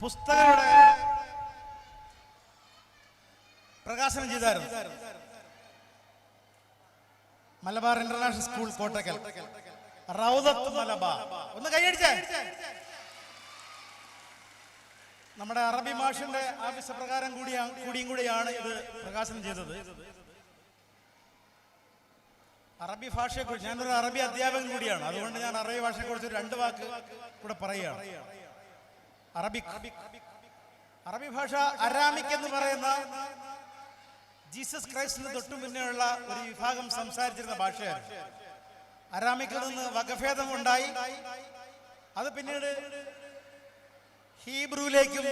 പുസ്തകങ്ങളുടെ പ്രകാശനം ചെയ്തായിരുന്നു. Malabar international school Kottakkal, Raudath Malabar. ഒന്ന് കൈയടിച്ചേ. നമ്മുടെ അറബി മാഷിന്റെ ആവശ്യപ്രകാരം കൂടിയാണ് ഇത് പ്രകാശനം ചെയ്തത്. അറബി ഭാഷയെക്കുറിച്ച്, ഞാനൊരു അറബി അധ്യാപകൻ കൂടിയാണ്, അതുകൊണ്ട് ഞാൻ അറബി ഭാഷയെക്കുറിച്ച് 2 വാക്ക് കൂടെ പറയുകയാണ്. അറബി ഭാഷ അരാമിക് എന്ന് പറയുന്ന ജീസസ് ക്രൈസ്റ്റിന് തൊട്ടു മുന്നേയുള്ള ഒരു വിഭാഗം സംസാരിച്ചിരുന്ന ഭാഷയാണ്. അരാമിക്കിൽ നിന്ന് വകഭേദം ഉണ്ടായി. അത് പിന്നീട് ഹീബ്രുവിലേക്കും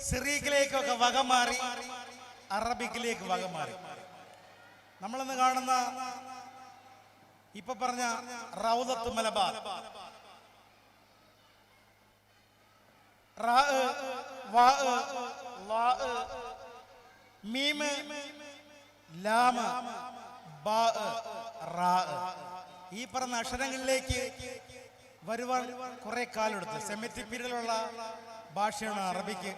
സിറീക്കിലേക്കും ഒക്കെ വകമാറി അറബിക്കിലേക്ക് വകമാറി. നമ്മളിന്ന് കാണുന്ന ഇപ്പൊ പറഞ്ഞ റൗദത്ത് മലബാർ, മീമ് ലാമ ബാ റാ, ഈ പറഞ്ഞ അക്ഷരങ്ങളിലേക്ക് വരുവാൻ കുറെ കാലെടുത്തു. സെമിറ്റിക് പീരീഡിലുള്ള ഭാഷയാണ് അറബിക്ക്.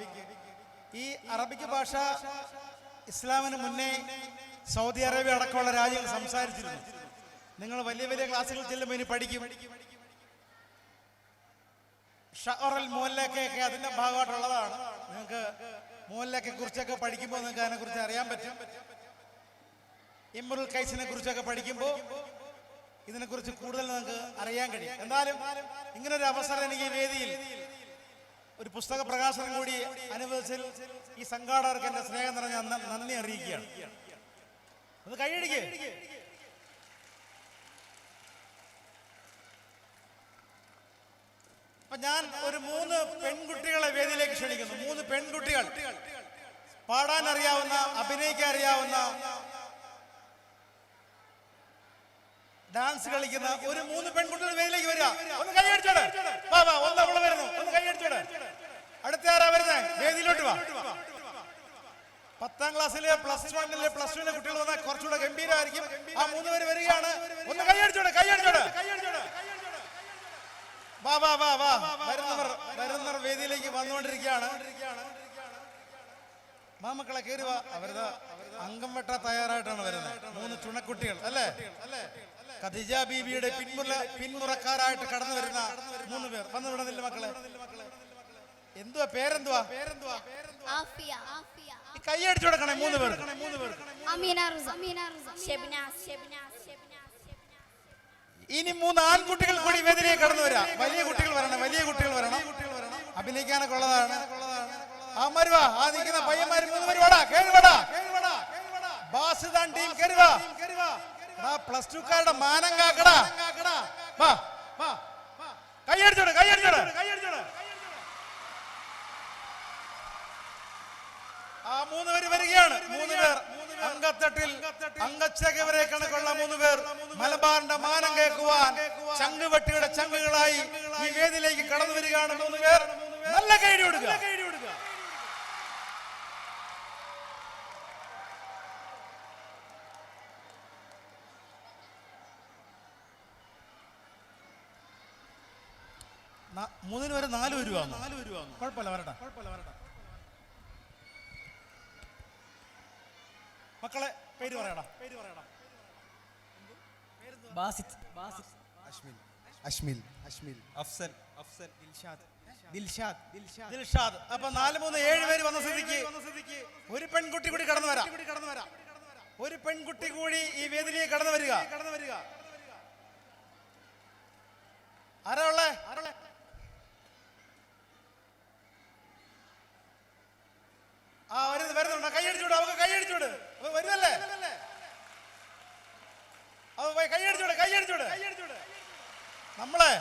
ഈ അറബിക്ക് ഭാഷ ഇസ്ലാമിന് മുന്നേ സൗദി അറേബ്യ അടക്കമുള്ള രാജ്യങ്ങൾ സംസാരിച്ചിരുന്നു. നിങ്ങൾ വലിയ വലിയ ക്ലാസ്സുകൾ ചെല്ലുമ്പോൾ ഇനി പഠിക്കും. ഷഅറൽ മുഅല്ലഖയൊക്കെ അതിന്റെ ഭാഗമായിട്ടുള്ളതാണ്. നിങ്ങൾക്ക് മുഅല്ലഖയെ കുറിച്ചൊക്കെ പഠിക്കുമ്പോൾ നിങ്ങൾക്ക് അതിനെ കുറിച്ച് അറിയാൻ പറ്റും. ഇമ്രുൽ ഖൈസിനെ കുറിച്ചൊക്കെ പഠിക്കുമ്പോൾ ഇതിനെക്കുറിച്ച് കൂടുതൽ നിങ്ങൾക്ക് അറിയാൻ കഴിയും. എന്നാലും ഇങ്ങനൊരു അവസരം എനിക്ക് ഈ വേദിയിൽ ഒരു പുസ്തക പ്രകാശനം കൂടി അനുവദിച്ചതിൽ ഈ സംഘാടകർക്ക് എന്റെ സ്നേഹം നിറഞ്ഞ നന്ദി അറിയിക്കുകയാണ്. അത് കൈയടിക്ക്. അപ്പൊ ഞാൻ ഒരു 3 പെൺകുട്ടികളെ വേദിയിലേക്ക് ക്ഷണിക്കുന്നു. 3 പെൺകുട്ടികൾ, പാടാൻ അറിയാവുന്ന, അഭിനയിക്കാൻ അറിയാവുന്ന, ഡാൻസ് കളിക്കുന്ന ഒരു 3 പെൺകുട്ടികൾ വേദിയിലേക്ക് വരിക. ഒന്ന് കൈയടിച്ചോടെ. വാ വാ, ഒന്ന് അവള് വരുന്നു, ഒന്ന് കൈയടിച്ചോടെ. അടുത്ത ആരാ വരുന്നേ? വേദിയിലോട്ട് വാ. 10ാം ക്ലാസ്സിലെ +1-ലെ +2-ലെ കുട്ടികൾ വന്നാൽ കുറച്ചുകൂടെ ഗംഭീരമായിരിക്കും. ആ 3 പേര് വരികയാണ്. ഒന്ന് കൈയടിച്ചോടെ, കൈയടിച്ചോടെ. വാ വാ വാ വാ, വരുന്നവർ വേദിയിലേക്ക് വന്നുകൊണ്ടിരിക്കുകയാണ്. മാമക്കളെ കയറി വാ. അവരുടെ അംഗം വെട്ടാ തയ്യാറായിട്ടാണ് വരുന്നത്. 3 ചുണക്കുട്ടികൾ അല്ലേ? ഖദീജ ബീബിയുടെ പിന്മുറക്കാരായിട്ട് കടന്നു വരുന്ന 3 പേർ വന്നു വിടുന്നില്ല മക്കളെ. എന്തുവാ പേരെന്തുവാ? കൈയടിച്ചു കൊടുക്കണേ 3 പേർ. ഇനി 3 ആൺകുട്ടികൾ കൂടി വേദിയിലേക്ക് കടന്നു വരാം. വലിയ കുട്ടികൾ വരണം, വലിയ കുട്ടികൾ വരണം. അഭിനയിക്കാനൊക്കെ ഉള്ളതാണ്. ആമാരുവാ, ആ നിൽക്കുന്ന പയ്യന്മാര് 3 പേര് വാടാ, കേറിവാടാ. ബാസിദാൻ ടീം കേറിവാ. +2കാരുടെ മാനം കാക്കടാ. വാ വാ, കൈയടിച്ചോട്, കൈയടിച്ചോട്, കൈയടിച്ചോട്. ആ 3 പേര് വരികയാണ്. 3 പേർ അങ്കത്തട്ടിൽ അങ്കച്ചകവരെ കണക്കുള്ള 3 പേർ മലബാറിന്റെ മാനം കേൾക്കുവാൻ ചങ്കുവെട്ടിയുടെ ചങ്കുകളായി ഈ വേദിയിലേക്ക് കടന്നു വരികയാണ്. 3 പേർ. നല്ല കൈയടി കൊടുക്കുക. 3 പേര് 4 രൂപ. കുഴപ്പമില്ല, വരട്ടെ. മക്കളെ പേര് പറയടാ. ബാസിത്, അശ്മിൽ, അഫ്സൽ, ദിൽഷാദ്. അപ്പൊ 4, 3, 7 പേര് വന്ന സ്ഥിതിക്ക് ഒരു പെൺകുട്ടി കൂടി കടന്നു വരാം. ഒരു പെൺകുട്ടി കൂടി ഈ വേദിയിലേക്ക് കടന്നു വരിക. ആരാ ഉള്ളേ? ആ വരുന്നുണ്ടോ? കൈയടിച്ചോട്, അവക്ക് കൈയടിച്ചോട്. വരുന്നല്ലേ? കൈയടിച്ചോട്, കൈയടിച്ചോട്. നമ്മളെ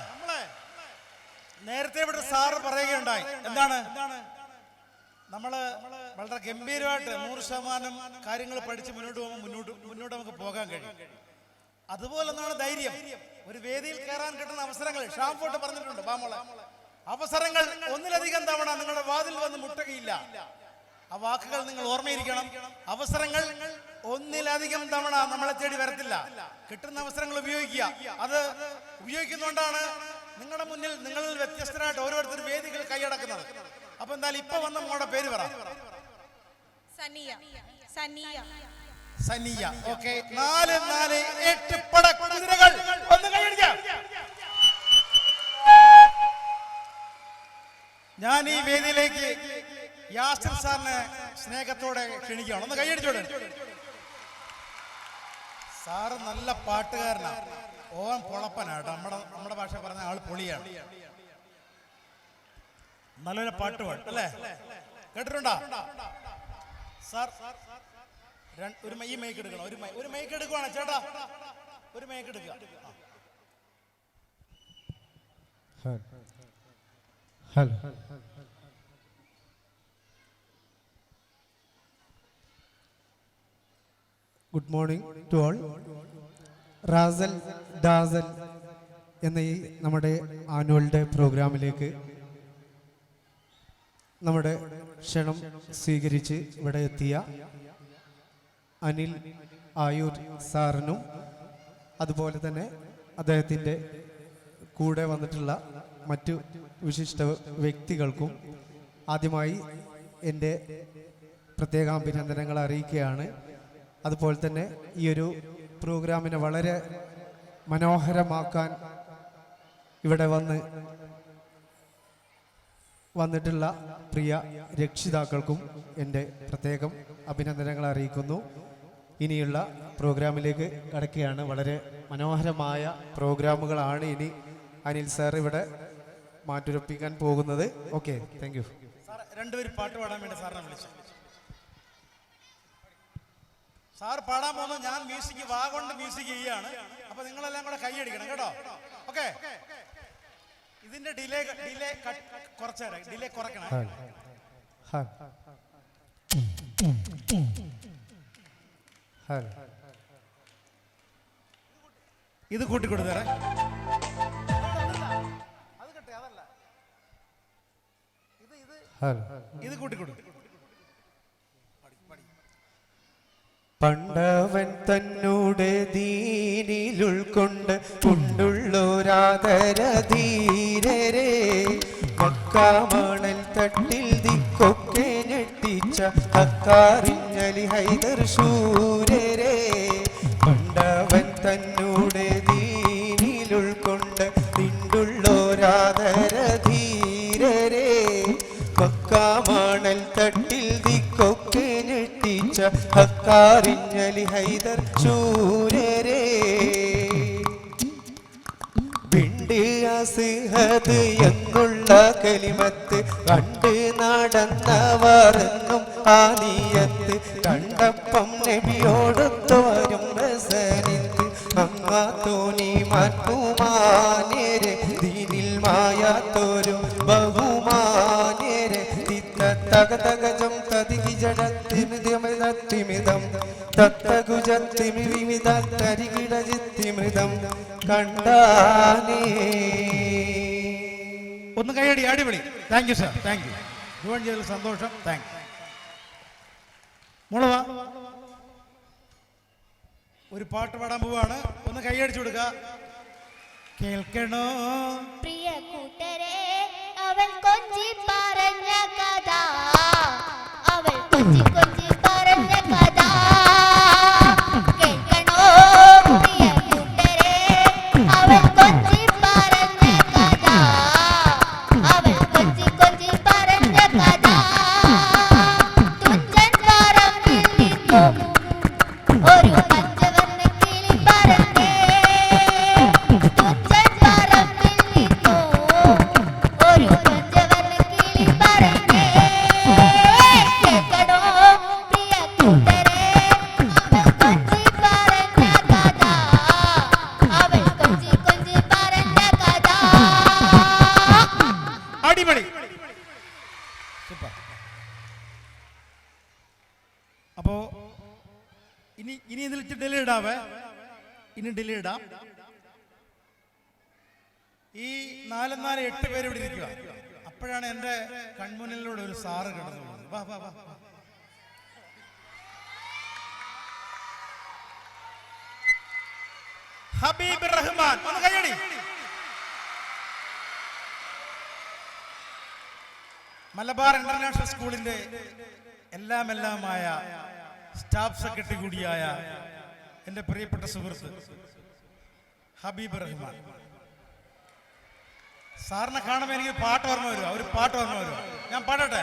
നേരത്തെ ഇവിടെ സാറ് പറയുകയുണ്ടായി. എന്താണ്? നമ്മള് വളരെ ഗംഭീരമായിട്ട് 100% കാര്യങ്ങൾ പഠിച്ച് മുന്നോട്ട് നമുക്ക് പോകാൻ കഴിയും. അതുപോലെ ഒന്നാണ് ധൈര്യം. ഒരു വേദിയിൽ കയറാൻ കിട്ടുന്ന അവസരങ്ങൾ ഷാംഫോട്ട് പറഞ്ഞിട്ടുണ്ട്. ബാമോളെ, അവസരങ്ങൾ ഒന്നിലധികം തവണ നിങ്ങളുടെ വാതിൽ വന്ന് മുട്ടുകയില്ല. ആ വാക്കുകൾ നിങ്ങൾ ഓർമ്മയിരിക്കണം. അവസരങ്ങൾ ഒന്നിലധികം തവണ നമ്മളെ തേടി വരത്തില്ല. കിട്ടുന്ന അവസരങ്ങൾ ഉപയോഗിക്കുക. അത് ഉപയോഗിക്കുന്നതുകൊണ്ടാണ് നിങ്ങളുടെ മുന്നിൽ നിങ്ങളിൽ വ്യത്യസ്തരായിട്ട് ഓരോരുത്തർ വേദികൾ കൈയടക്കുന്നത്. അപ്പൊ എന്തായാലും ഇപ്പൊ വന്ന മോളുടെ പേര് പറ. സനിയ. സനിയ. സനിയ. ഓക്കെ. 4 4 8 പടക്കുതിരകൾ. ഒന്ന് കൈയടിക്കാം. ഞാൻ ഈ വേദിയിലേക്ക് യാസിർ സാറിനെ സ്നേഹത്തോടെ ക്ഷണിക്കുകയാണ്. ഒന്ന് കൈയടിച്ചോടെ. സാറ് നല്ല പാട്ടുകാരനാണ്. ഓൻ പൊളപ്പനാട്ടോ. നമ്മുടെ ഭാഷ പറഞ്ഞ ആൾ പൊളിയാണ്. നല്ലൊരു പാട്ട് പാടും അല്ലേ? കേട്ടിട്ടുണ്ടോ സാർ? ഈ മൈക്ക് എടുക്കണം. ഒരു മൈക്ക് എടുക്കുവാണ് ചേട്ടാ. ഒരു മൈക്ക് എടുക്കുക. Good morning to all. Razzle dazzle എന്ന ഈ നമ്മുടെ ആനുവൽ ഡേ പ്രോഗ്രാമിലേക്ക് നമ്മുടെ ക്ഷണം സ്വീകരിച്ച് ഇവിടെ എത്തിയ അനിൽ ആയൂർ സാറിനും അതുപോലെ തന്നെ അദ്ദേഹത്തിൻ്റെ കൂടെ വന്നിട്ടുള്ള മറ്റു വിശിഷ്ട വ്യക്തികൾക്കും ആദ്യമായി എൻ്റെ പ്രത്യേക അഭിനന്ദനങ്ങൾ അറിയിക്കുകയാണ്. അതുപോലെ തന്നെ ഈ ഒരു പ്രോഗ്രാമിനെ വളരെ മനോഹരമാക്കാൻ ഇവിടെ വന്നിട്ടുള്ള പ്രിയ രക്ഷിതാക്കൾക്കും എൻ്റെ പ്രത്യേകം അഭിനന്ദനങ്ങൾ അറിയിക്കുന്നു. ഇനിയുള്ള പ്രോഗ്രാമിലേക്ക് കടക്കുകയാണ്. വളരെ മനോഹരമായ പ്രോഗ്രാമുകളാണ് ഇനി അനിൽ സാർ ഇവിടെ മാറ്റുരപ്പിക്കാൻ പോകുന്നത്. Okay, thank you. രണ്ടുപേരും പാട്ട് പാടാൻ വേണ്ടി സാറിനെ വിളിച്ചു. സാർ പാടാൻ പോകുന്നത് ഞാൻ മ്യൂസിക് കൊണ്ട് മ്യൂസിക് ചെയ്യാണ്. അപ്പൊ നിങ്ങളെല്ലാം കൂടെ കൈയടിക്കണം കേട്ടോ. ഓക്കെ. ഇതിന്റെ ഡിലേ കുറച്ചേരാ. ഡിലേ കുറയ്ക്കണം. ഇത് കൂട്ടിക്കൊടുത്തേരെ. ഇത് കൂട്ടിക്കൊടുത്തു. പണ്ടവൻ തന്നോട് ദീനിൽ ഉൾക്കൊണ്ട് കൊണ്ടുള്ളൊരാദര ധീരരെ മക്കാമണൽ തട്ടിൽ ദിക്കൊക്കെ ഞെട്ടിച്ച അക്കാറിഞ്ഞലി ഹൈദർ ശൂരരെ. പണ്ടവൻ തന്നോട് ദീനിൽ ഉൾക്കൊണ്ട് കൊണ്ടുള്ളൊരാദര ധീരരെ മക്കാമണൽ തട്ടിൽ ദിക്കൊക്കെ ഞെട്ടിച്ച ഹക്കാറിഞ്ഞലി ഹൈദർ ശൂരരെ. പിണ്ട് അസ്ഹദ് എന്നുള്ള കലിമത്ത് കണ്ട് നടന്നവരെന്നും ആ നീയത്ത് കണ്ടപ്പം നബിയോടൊത്തു വരും റസനിത്ത് അങ്ങാ തോന്നി മാറ്റുമാനേരെ ദീനിൽ മായാത്തൊരു ബഹുമാനേരെ തക തകജം തതികി ജഡത്തിമിതം തത്തകുജത്തിമിവിധ തരികിടജിത്തിമൃതം കണ്ടാനേ. ഒന്ന് കൈയടി. അടിപൊളി. Thank you sir. Thank you. Join ചെയ്തതിൽ സന്തോഷം. Thank you. മോളവാ ഒരു പാട്ട് പാടാൻ പോവാണ്. ഒന്ന് കൈയടിച്ചു കൊടുക്ക. കേൾക്കണോ പ്രിയ കൂട്ടരെ, അവൾ കൊഞ്ചി പറഞ്ഞ കഥ, അവൾ കൊഞ്ചി കൊഞ്ചി പറഞ്ഞ കഥ കേൾക്കണോ പ്രിയ കൂട്ടരെ, അവൾ കൊഞ്ചി പറഞ്ഞ കഥ, അവൾ കൊഞ്ചി കൊഞ്ചി പറഞ്ഞ കഥ. തുഞ്ചൻ പറമ്പിൽ നിന്നും ഒരു പച്ചവർണ്ണ കിളി പറന്നേ, തുഞ്ചൻ പറമ്പിൽ നിന്നും ഒരു പച്ചവർണ്ണ കിളി പറന്നേ. കേൾക്കണോ പ്രിയ കൂട്ടരെ, അവൾ കൊഞ്ചി പറഞ്ഞ കഥ, അവൾ കൊഞ്ചി കൊഞ്ചി പറഞ്ഞ കഥ. അടിപൊളി. സൂപ്പർ. അപ്പോ ഇനി ഇതിൽ ഡിലേ ഇടാവേ. ഇനി ഡിലേ ഇടാം. ഈ 4 4 8 പേര് ഇവിടെ ഇരിക്കുക. അപ്പോഴാണ് എന്റെ കൺമുന്നിലൂടെ ഒരു സാറ് കിടന്നു പോകുന്നത്. വാ വാ വാ. ഹബീബ് റഹ്മാൻ. ഒന്ന് കൈയടി. മലബാർ ഇന്റർനാഷണൽ സ്കൂളിന്റെ എല്ലാമായ സ്റ്റാഫ് സെക്രട്ടറി കൂടിയായ എൻ്റെ പ്രിയപ്പെട്ട സുഹൃത്ത് ഹബീബ് റഹ്മാൻ. സാറിനെ കാണുമ്പോൾ എനിക്ക് പാട്ട് ഓർമ്മ വരുമോ? ഒരു പാട്ട് ഓർമ്മ വരുമോ? ഞാൻ പാടട്ടെ.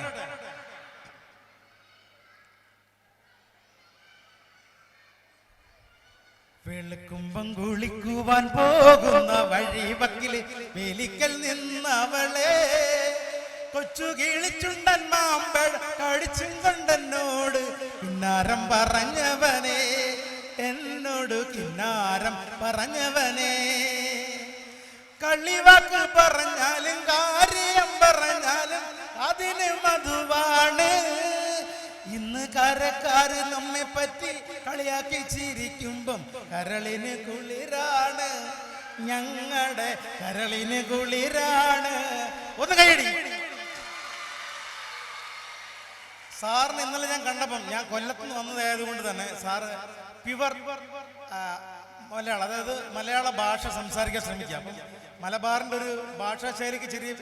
വെളുക്കുമ്പം കുളിക്കുവാൻ പോകുന്ന വഴി വക്കില് വേലിക്കൽ നിന്നവളെ കൊച്ചു കിളിച്ചുണ്ടൻ മാമ്പഴ കഴിച്ചും കൊണ്ടെന്നോട് കിന്നാരം പറഞ്ഞവനെ, എന്നോട് കിന്നാരം പറഞ്ഞവനെ. കളിവാക്ക് പറഞ്ഞാലും കാര്യം പറഞ്ഞാലും അതിന് മധുവാണ്. ഇന്ന് കരക്കാര് നമ്മെ പറ്റി കളിയാക്കി ചിരിക്കുമ്പം കരളിന് കുളിരാണ്, ഞങ്ങളുടെ കരളിന് കുളിരാണ്. ഒന്ന് കൈയടി. സാറിന് ഇന്നലെ ഞാൻ കണ്ടപ്പം, ഞാൻ കൊല്ലത്തുനിന്ന് വന്നതായതുകൊണ്ട് തന്നെ സാറ് പ്യുവർ മലയാളം, അതായത് മലയാള ഭാഷ സംസാരിക്കാൻ ശ്രമിക്കുക. അപ്പം മലബാറിന്റെ ഒരു ഭാഷാ ശൈലിക്ക് ചെറിയ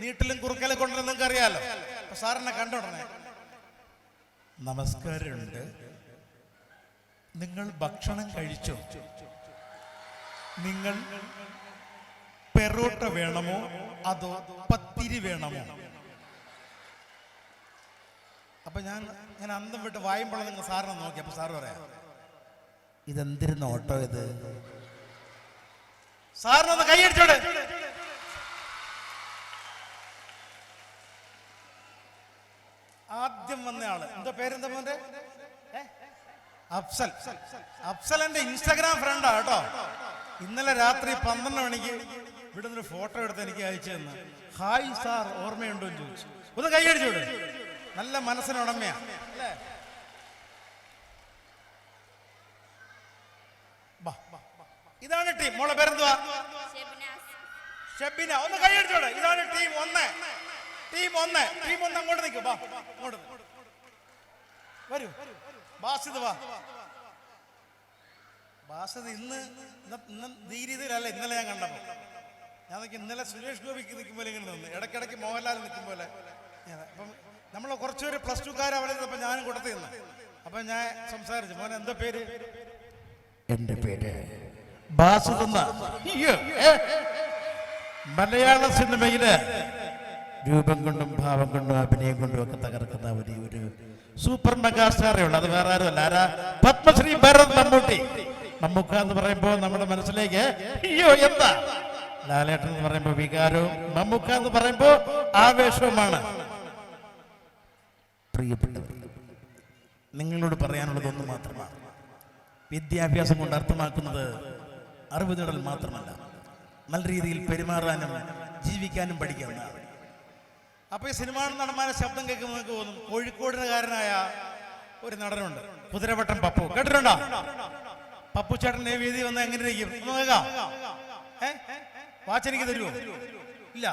നീട്ടിലും കുറുക്കലും കൊണ്ടുവന്ന് നിങ്ങൾക്ക് അറിയാമല്ലോ. അപ്പൊ സാറിനെ കണ്ടോടനെ നമസ്കാരമുണ്ട്, നിങ്ങൾ ഭക്ഷണം കഴിച്ചോ? നിങ്ങൾ പെറോട്ട വേണമോ അതോ പത്തിരി വേണമോ? അപ്പൊ ഞാൻ അന്തം വിട്ട് വായുമ്പോൾ നിങ്ങൾ സാറിനെ നോക്കി. അപ്പൊ സാറ് പറയാം, ഇതെന്തിരുന്ന ഓട്ടോ ഇത്? സാറിനൊന്ന് കൈയടിച്ചോടെ. ആദ്യം വന്ന ആള് എന്താ പേരെന്താ മോന്റെ? അഫ്സൽ. അഫ്സൽ എന്റെ ഇൻസ്റ്റാഗ്രാം ഫ്രണ്ടാ കേട്ടോ. ഇന്നലെ രാത്രി 12 മണിക്ക് ഇവിടെ നിന്നൊരു ഫോട്ടോ എടുത്ത് എനിക്ക് അയച്ചു തന്നു. ഹായ് സാർ, ഓർമ്മയുണ്ടോ എന്ന് ചോദിച്ചു. ഒന്ന് കൈയടിച്ചോടെ. നല്ല മനസ്സിനുടമയാ അല്ലേ? ഇതാണ് ടീം. മോളെ പേരെന്തുവാ? ഷെബിന. ഒന്ന് കൈയടിച്ചോടെ. ഇതാണ് ടീം 1. ടീം 1 അങ്ങോട്ട് നിൽക്കും. അങ്ങോട്ട് വരൂ. ബാസിദ് വാ. ബാസിദ് ഇന്ന് ഈ രീതിയിലല്ല ഇന്നലെ ഞാൻ കണ്ടപ്പോ. ഞാൻ ഇന്നലെ സുരേഷ് ഗോപിക്ക് നിൽക്കുമ്പോൾ ഇങ്ങനെ നിന്ന്, ഇടയ്ക്കിടയ്ക്ക് മോഹൻലാൽ നിൽക്കും പോലെ. അപ്പം നമ്മൾ കുറച്ചുപേര് +2 അവിടെ നിന്നപ്പോൾ ഞാനും കൂട്ടത്തിൽ നിന്ന്. അപ്പം ഞാൻ സംസാരിച്ചു, മോനെ എന്താ പേര്? എന്റെ പേര് ബാസിദ്. മലയാള സിനിമയില് രൂപം കൊണ്ടും ഭാവം കൊണ്ടും അഭിനയം കൊണ്ടും ഒക്കെ തകർക്കുന്ന ഒരു സൂപ്പർ മെഗാസ്റ്റാറേ ഉള്ളൂ. അത് വേറെ ആരുമല്ല. ആരാ? പത്മശ്രീ ഭരത് മമ്മൂട്ടി. മമ്മൂക്ക എന്ന് പറയുമ്പോൾ നമ്മുടെ മനസ്സിലേക്ക് എന്താ? ലാലേട്ടൻ എന്ന് പറയുമ്പോൾ വികാരവും, മമ്മൂക്ക എന്ന് പറയുമ്പോൾ ആവേശവുമാണ്. പ്രിയപ്പെട്ടവർ, നിങ്ങളോട് പറയാനുള്ളതൊന്നും മാത്രമാണ്. വിദ്യാഭ്യാസം കൊണ്ട് അർത്ഥമാക്കുന്നത് അറിവ് നേടൽ മാത്രമല്ല, നല്ല രീതിയിൽ പെരുമാറാനും ജീവിക്കാനും പഠിക്കുന്നതാണ്. അപ്പൊ ഈ സിനിമാ നടന്മാരെ ശബ്ദം കേൾക്കുമ്പോൾ നിങ്ങൾക്ക് തോന്നും കോഴിക്കോടുകാരനായ ഒരു നടനുണ്ട്, കുതിരവട്ടം പപ്പു. കേട്ടിട്ടുണ്ടോ? പപ്പു ചേട്ടൻ വേദി വന്ന് എങ്ങനെ ഇരിക്കും? നോക്കാം. വാച്ചെനിക്ക് തരുമോ? ഇല്ല.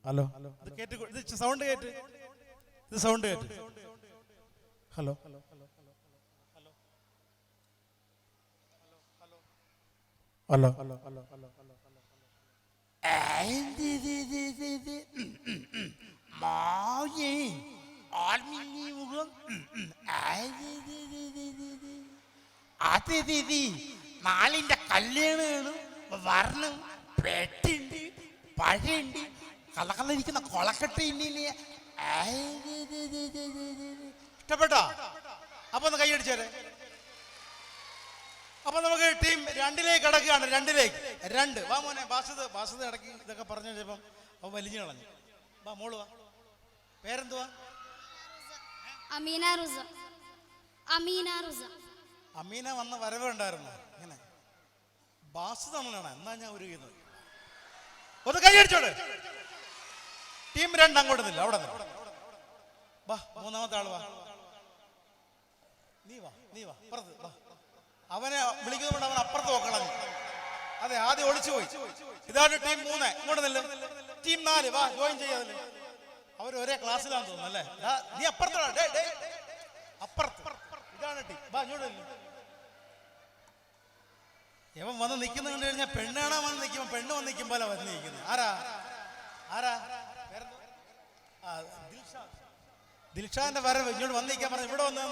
ഹലോ, ഇത് കേട്ട്, ഇത് സൗണ്ട് കേട്ട്, ഇത് സൗണ്ട് കേട്ട്. ഹലോ, ഹലോ, നാളിന്റെ കല്യാണമാണ്, വരണം, പെട്ടുണ്ട്, പഴയുണ്ട്, കളകളിരിക്കുന്ന കൊളക്കട്ട. ഇഷ്ടപ്പെട്ടോ? അപ്പൊ ഒന്ന് കൈയടിച്ചേരെ. അപ്പൊ നമുക്ക് ടീം 2ലേക്ക് കിടക്കുകയാണ്. 2 വാ മോനെ. ബാസിദ് ഇടയ്ക്ക് ഇതൊക്കെ പറഞ്ഞു കഴിഞ്ഞപ്പം അവൻ വലിഞ്ഞു കളഞ്ഞു. വാ മോള് വാ. പേരെന്തുവാ? അമീന റുസ. അമീന വന്ന വരവ് ഉണ്ടായിരുന്നു. ഇങ്ങനെ ബാസിദ് ആണല്ലാണ്. എന്നാ ഞാൻ ഒരു ഇത് ഒന്ന് കൈയടിച്ചോട്. ടീം 2 അങ്ങോട്ട് നില്ല, അവിടെ വാ. 3ാമത്തെ ആള് വാ. നീ വാ. അപ്പുറത്ത് വാ. അവനെ വിളിക്കുന്നതുകൊണ്ട് അവൻ അപ്പുറത്ത് നോക്കണം. അതെ, ആദ്യം ഒളിച്ചു പോയി. ഇതാണ് ടീം 3. ഇങ്ങോട്ട് നില്ല്. ടീം 4 വാ, ജോയിൻ ചെയ്യാതില്ല. അവർ ഒരേ ക്ലാസ്സിലാന്ന് തോന്നുന്നു അല്ലേ? നീ അപ്പുറത്തോടാ, അപ്പുറത്ത്. ഇതാണ് ടീം. വാ, ഇങ്ങോട്ട് നില്ല്. ഇവൻ വന്ന് നിൽക്കുന്ന കണ്ടു കഴിഞ്ഞാൽ പെണ്ണ് കാണാൻ വന്ന് നിൽക്കുമ്പോ പെണ്ണ് വന്ന് നിൽക്കുമ്പോഴാ വന്ന് നിൽക്കുന്നത്. ആരാ ആരാ ദിൽഷാന്റെ വരവ്. ഇങ്ങോട്ട് വന്ന് നിൽക്കാൻ പറഞ്ഞു. ഇവിടെ വന്ന്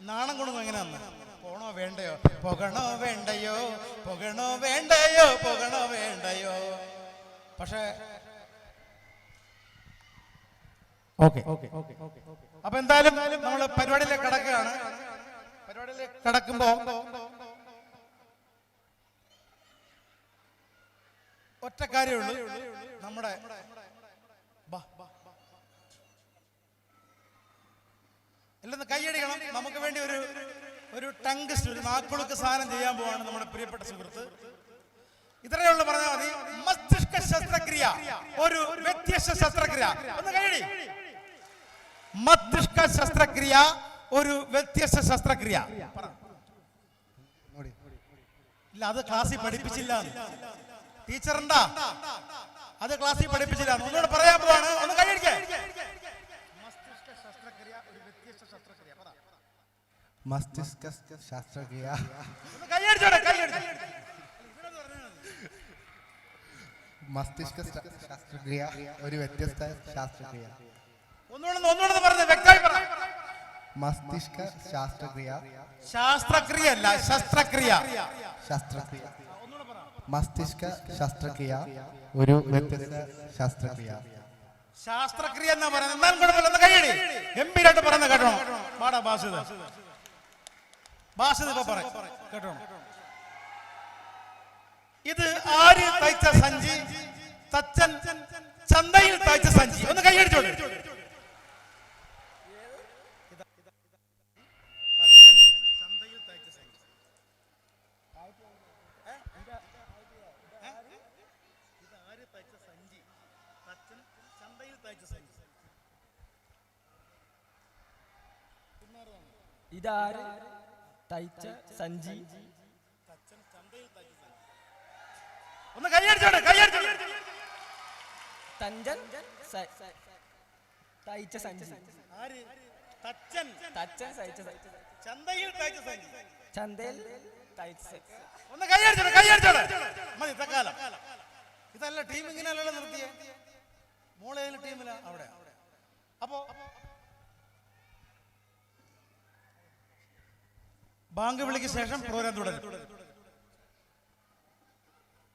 നാണം കൊണ്ടു. എങ്ങനെയാന്ന്? പോണോ വേണ്ടയോ, പോകണോ വേണ്ടയോ, പോകണോ വേണ്ടയോ, പോകണോ വേണ്ടയോ. പക്ഷേ അപ്പൊ എന്തായാലും നമ്മള് പരിപാടിയിലേക്ക് കടക്കുകയാണ്. പരിപാടിയിലേക്ക് കടക്കുമ്പോ ഒറ്റ കാര്യമുള്ളൂ. നമ്മുടെ എല്ലാം കൈയടിക്കണം. നമുക്ക് വേണ്ടി ഒരു ടങ് ടെസ്റ്റ്, ഒരു നാക്കുളുക്ക് സാധനം ചെയ്യാൻ പോവാണ് നമ്മുടെ പ്രിയപ്പെട്ട സുഹൃത്ത്. ഇത്രയേ ഉള്ളൂ, പറഞ്ഞാൽ മതി. മസ്തിഷ്ക ശസ്ത്രക്രിയ, ഒരു വ്യത്യസ്ത ശസ്ത്രക്രിയ. ഒന്ന് കൈയടി. മസ്തിഷ്ക ശസ്ത്രക്രിയ, ഒരു വ്യത്യസ്ത ശസ്ത്രക്രിയ. ഇല്ല, അത് ക്ലാസ്സിൽ പഠിപ്പിച്ചില്ല. ടീച്ചറുണ്ടാ? അത് ക്ലാസ്സിൽ പഠിപ്പിച്ചില്ല. ഒന്നുകൂടെ പറയാൻ പോവാണ്. ഒന്ന് കൈയടിക്കേ. മസ്തിഷ്ക ശസ്ത്രക്രിയ, ഒരു വ്യത്യസ്ത ശസ്ത്രക്രിയ. മസ്തിഷ്ക ശസ്ത്രക്രിയ, മസ്തിഷ്ക ശസ്ത്രക്രിയ, ഒരു വ്യത്യസ്ത ശസ്ത്രക്രിയ. ഒന്നുകൂടെ പറഞ്ഞേ, വ്യക്തമായി പറ. മസ്തിഷ്ക ശസ്ത്രക്രിയ, ശാസ്ത്രക്രിയ അല്ല, ശസ്ത്രക്രിയ. ശസ്ത്രക്രിയ, മസ്തിഷ്ക ശസ്ത്രക്രിയ, ഒരു വ്യത്യസ്ത ശസ്ത്രക്രിയ. ശാസ്ത്രക്രിയ എന്നാ പറയുന്നത്. എന്നാലും കുഴപ്പമില്ല, കൈയടി. ഗംഭീരമായിട്ട് പറയുന്നത് കേട്ടോ. പാടാ ബാസിത്. ബാസിത് ഇപ്പൊ പറ കേട്ടോ. ഇത് ആര് തയ്ച്ച സഞ്ചി? തച്ചൻ ചന്തയിൽ തയ്ച്ച സഞ്ചി. ഒന്ന് കൈയടിച്ചോട്ടെ. തച്ചൻ ചന്തയിൽ തയ്ച്ച സഞ്ചി. ഇത് ആര് തയ്ച്ച സഞ്ചി? തച്ചൻ ചന്തയിൽ തയ്ച്ച സഞ്ചി. ഇതാര് തയ്ച്ച സഞ്ചി? തച്ചൻ ചന്തയിൽ തയ്ച്ച സഞ്ചി. ഒന്ന് കൈയടിച്ചോട്ടെ, കൈയടിച്ചോട്ടെ. തഞ്ചൻ തയ്ച്ച സഞ്ചി. ആര്? തച്ചൻ തച്ചൻ തയ്ച്ച സഞ്ചി. ചന്തയിൽ തയ്ച്ച സഞ്ചി. ചന്തയിൽ തയ്ച്ച സഞ്ചി. ഒന്ന് കൈയടിച്ചോട്ടെ, കൈയടിച്ചോട്ടെ. മതി തക്കാലം. ഇതല്ല ടീം, ഇങ്ങനെയല്ലല്ലോ നിർത്തിയ. മോളേതിൽ ടീമില അവിടെ. അപ്പോ ബാങ്ക് വിളിക്ക് ശേഷം പ്രോഗ്രാം തുടരും.